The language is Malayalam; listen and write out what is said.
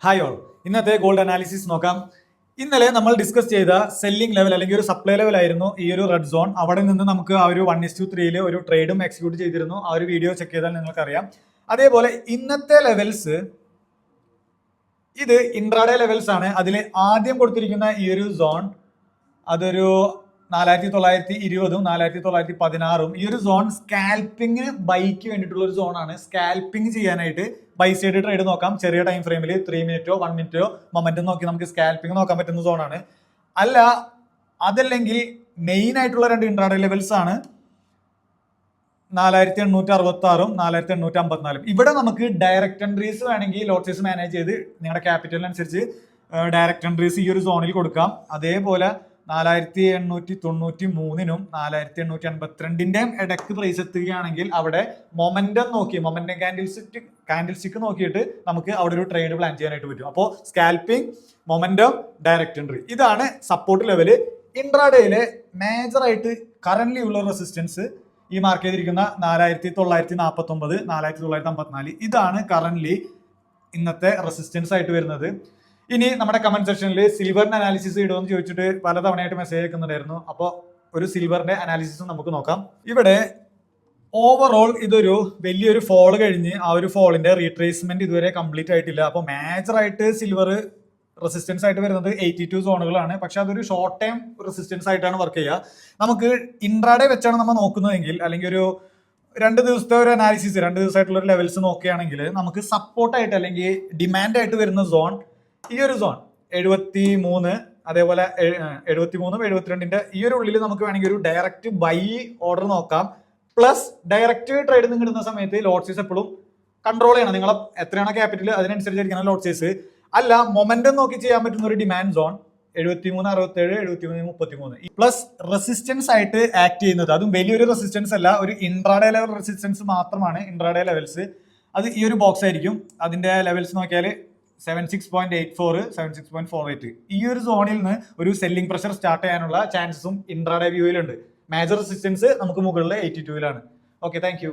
ഹായ് ഓൾ, ഇന്നത്തെ ഗോൾഡ് അനാലിസിസ് നോക്കാം. ഇന്നലെ നമ്മൾ ഡിസ്കസ് ചെയ്ത സെല്ലിംഗ് ലെവൽ അല്ലെങ്കിൽ ഒരു സപ്ലൈ ലെവൽ ആയിരുന്നു ഈ ഒരു റെഡ് സോൺ. അവിടെ നിന്ന് നമുക്ക് ആ ഒരു 1:3 ഒരു ട്രേഡും എക്സിക്യൂട്ട് ചെയ്തിരുന്നു. ആ ഒരു വീഡിയോ ചെക്ക് ചെയ്താൽ നിങ്ങൾക്കറിയാം. അതേപോലെ ഇന്നത്തെ ലെവൽസ് ഇത് ഇൻട്രാഡേ ലെവൽസ് ആണ്. അതിൽ ആദ്യം കൊടുത്തിരിക്കുന്ന ഈ ഒരു സോൺ അതൊരു 4920 4916 ഈ ഒരു സോൺ സ്കാൽപ്പിംഗ് ബൈക്ക് വേണ്ടിയിട്ടുള്ള ഒരു സോണാണ്. സ്കാൽപ്പിംഗ് ചെയ്യാനായിട്ട് ബൈ സൈഡ് ട്രേഡ് നോക്കാം. ചെറിയ ടൈം ഫ്രെയിമിൽ 3 മിനിറ്റോ 1 മിനിറ്റോ മൊമെന്റം നോക്കി നമുക്ക് സ്കാൽപ്പിംഗ് നോക്കാൻ പറ്റുന്ന സോണാണ്. അല്ല അതല്ലെങ്കിൽ മെയിൻ ആയിട്ടുള്ള രണ്ട് ഇൻട്രാഡേ ലെവൽസ് ആണ് 4866 4854. ഇവിടെ നമുക്ക് ഡയറക്റ്റ് എൻട്രീസ് വേണമെങ്കിൽ ലോട്ട്സൈസ് മാനേജ് ചെയ്ത് നിങ്ങളുടെ ക്യാപിറ്റലിനനുസരിച്ച് ഡയറക്റ്റ് എൻട്രീസ് ഈ ഒരു സോണിൽ കൊടുക്കാം. അതേപോലെ 4893 4882 ഇടയ്ക്ക് പ്രൈസ് എത്തുകയാണെങ്കിൽ അവിടെ മൊമെന്റം നോക്കി മൊമെന്റം കാൻഡിൽ സ്റ്റിക്ക് നോക്കിയിട്ട് നമുക്ക് അവിടെ ഒരു ട്രേഡ് പ്ലാൻ ചെയ്യാനായിട്ട് പറ്റും. അപ്പോൾ സ്കാൽപ്പിംഗ്, മൊമെന്റം, ഡയറക്റ്റ് എൻട്രി ഇതാണ് സപ്പോർട്ട് ലെവല്. ഇൻട്രാഡേയിലെ മേജർ ആയിട്ട് കറന്റ് ഉള്ള റെസിസ്റ്റൻസ് ഈ മാർക്ക് ചെയ്തിരിക്കുന്ന 4949 4954 ഇതാണ് കറന്റ് ഇന്നത്തെ റെസിസ്റ്റൻസ് ആയിട്ട് വരുന്നത്. ഇനി നമ്മുടെ കമന്റ് സെക്ഷനിൽ സിൽവറിന്റെ അനാലിസിസ് ഇടുമെന്ന് ചോദിച്ചിട്ട് പലതവണയായിട്ട് മെസ്സേജ് അയക്കുന്നുണ്ടായിരുന്നു. അപ്പോൾ ഒരു സിൽവറിന്റെ അനാലിസിസ് നമുക്ക് നോക്കാം. ഇവിടെ ഓവറോൾ ഇതൊരു വലിയൊരു ഫോൾ കഴിഞ്ഞ് ആ ഒരു ഫോളിന്റെ റീട്രേസ്മെന്റ് ഇതുവരെ കംപ്ലീറ്റ് ആയിട്ടില്ല. അപ്പോൾ മേജർ ആയിട്ട് സിൽവർ റെസിസ്റ്റൻസ് ആയിട്ട് വരുന്നത് 82 സോണുകളാണ്. പക്ഷെ അതൊരു ഷോർട്ട് ടൈം റെസിസ്റ്റൻസ് ആയിട്ടാണ് വർക്ക് ചെയ്യുക. നമുക്ക് ഇൻട്രാഡേ വെച്ചാണ് നമ്മൾ നോക്കുന്നതെങ്കിൽ അല്ലെങ്കിൽ ഒരു 2 ദിവസത്തെ ഒരു അനാലിസിസ് 2 ദിവസമായിട്ടുള്ള ഒരു ലെവൽസ് നോക്കുകയാണെങ്കിൽ നമുക്ക് സപ്പോർട്ടായിട്ട് അല്ലെങ്കിൽ ഡിമാൻഡ് ആയിട്ട് വരുന്ന സോൺ ഈ ഒരു സോൺ 73 അതേപോലെ 73 72 ഈ ഒരു ഉള്ളിൽ നമുക്ക് വേണമെങ്കിൽ ഒരു ഡയറക്റ്റ് ബൈ ഓർഡർ നോക്കാം. പ്ലസ് ഡയറക്റ്റ് ട്രേഡ് നിങ്ങൾ ഇടുന്ന സമയത്ത് ലോട്ട് സൈസ് എപ്പോഴും കൺട്രോൾ ചെയ്യണം. നിങ്ങൾ എത്രയാണോ ക്യാപിറ്റൽ അതിനനുസരിച്ചായിരിക്കണം ലോട്ട് സൈസ്. അല്ല മൊമെന്റം നോക്കി ചെയ്യാൻ പറ്റുന്ന ഒരു ഡിമാൻഡ് സോൺ 7367 7333 പ്ലസ് റെസിസ്റ്റൻസ് ആയിട്ട് ആക്ട് ചെയ്യുന്നത് അതും വലിയൊരു റെസിസ്റ്റൻസ് അല്ല, ഒരു ഇൻട്രാഡേ ലെവൽ റെസിസ്റ്റൻസ് മാത്രമാണ്. ഇൻട്രാഡേ ലെവൽസ് അത് ഈ ഒരു ബോക്സ് ആയിരിക്കും. അതിന്റെ ലെവൽസ് നോക്കിയാൽ 76.84 76.48 ഈ ഒരു സോണിൽ നിന്ന് ഒരു സെല്ലിംഗ് പ്രഷർ സ്റ്റാർട്ട് ചെയ്യാനുള്ള ചാൻസസും ഇൻട്രാഡേ വ്യൂയിലുണ്ട്. മേജർ റെസിസ്റ്റൻസ് നമുക്ക് മുകളിൽ 82 ഓക്കെ, താങ്ക് യു.